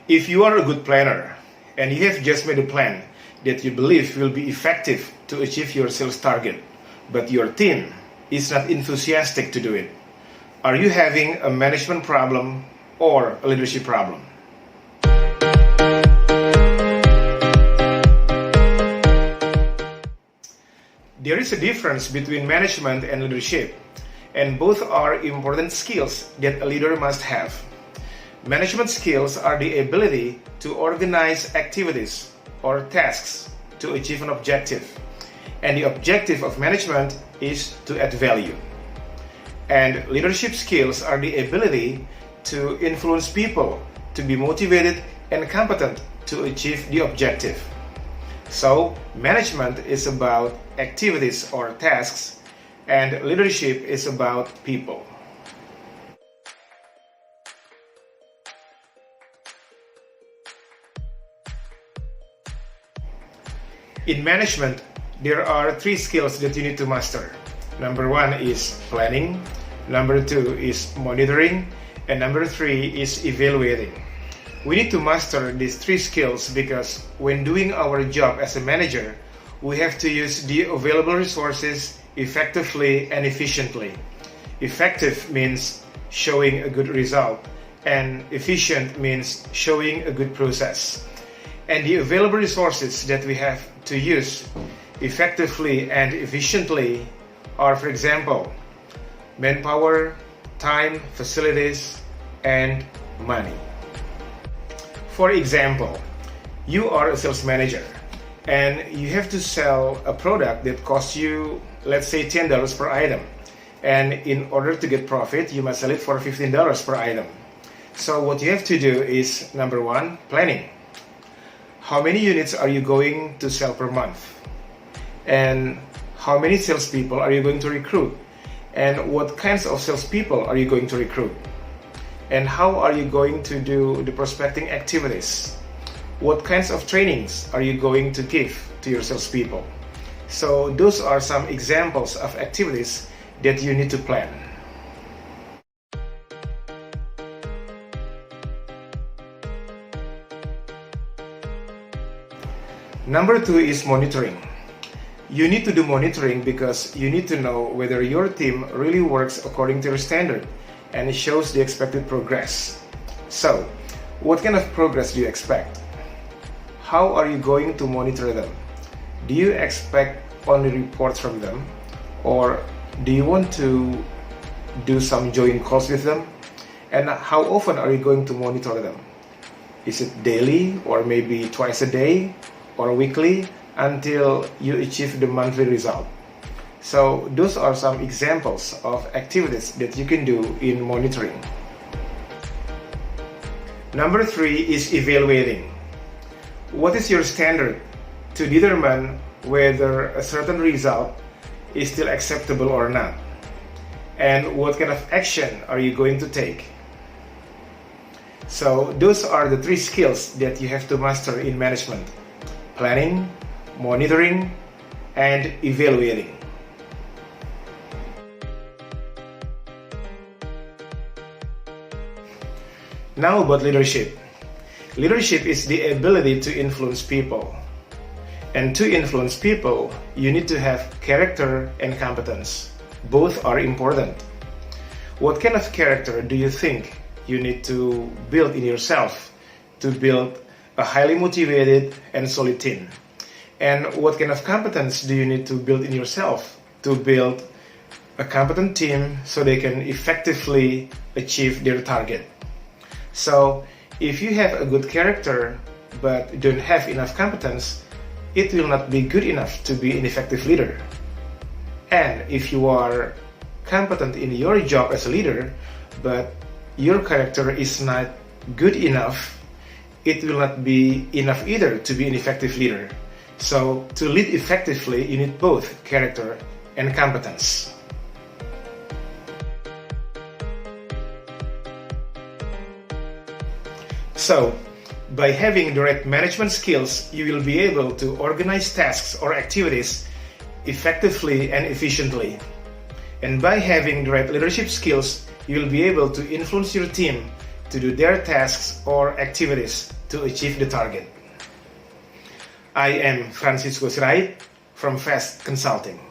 If you are a good planner and you have just made a plan that you believe will be effective to achieve your sales target, but your team is not enthusiastic to do it, are you having a management problem or a leadership problem? There is a difference between management and leadership, and both are important skills that a leader must have. Management skills are the ability to organize activities or tasks to achieve an objective, and the objective of management is to add value. And leadership skills are the ability to influence people to be motivated and competent to achieve the objective. So, management is about activities or tasks, and leadership is about people. In management, there are 3 skills that you need to master. Number 1 is planning, number 2 is monitoring, and number 3 is evaluating. We need to master these 3 skills because when doing our job as a manager, we have to use the available resources effectively and efficiently. Effective means showing a good result, and efficient means showing a good process. And the available resources that we have to use effectively and efficiently are, for example, manpower, time, facilities, and money. For example, you are a sales manager and you have to sell a product that costs you, let's say, $10 per item. And in order to get profit, you must sell it for $15 per item. So what you have to do is, number 1, planning. How many units are you going to sell per month? And how many salespeople are you going to recruit? And what kinds of salespeople are you going to recruit? And how are you going to do the prospecting activities? What kinds of trainings are you going to give to your salespeople? So those are some examples of activities that you need to plan. Number 2 is monitoring. You need to do monitoring because you need to know whether your team really works according to your standard and shows the expected progress. So, what kind of progress do you expect? How are you going to monitor them? Do you expect only reports from them? Or do you want to do some joint calls with them? And how often are you going to monitor them? Is it daily or maybe twice a day? Or weekly until you achieve the monthly result. So those are some examples of activities that you can do in monitoring. Number 3 is evaluating. What is your standard to determine whether a certain result is still acceptable or not? And what kind of action are you going to take? So those are the 3 skills that you have to master in management: planning, monitoring, and evaluating. Now about leadership. Leadership is the ability to influence people. And to influence people, you need to have character and competence. Both are important. What kind of character do you think you need to build in yourself to build a highly motivated and solid team? And what kind of competence do you need to build in yourself to build a competent team so they can effectively achieve their target? So, if you have a good character but don't have enough competence, it will not be good enough to be an effective leader. And if you are competent in your job as a leader, but your character is not good enough, it will not be enough either to be an effective leader. So to lead effectively, you need both character and competence. So, by having the right management skills, you will be able to organize tasks or activities effectively and efficiently. And by having the right leadership skills, you will be able to influence your team to do their tasks or activities to achieve the target. I am Francisco Sirait from Fast Consulting.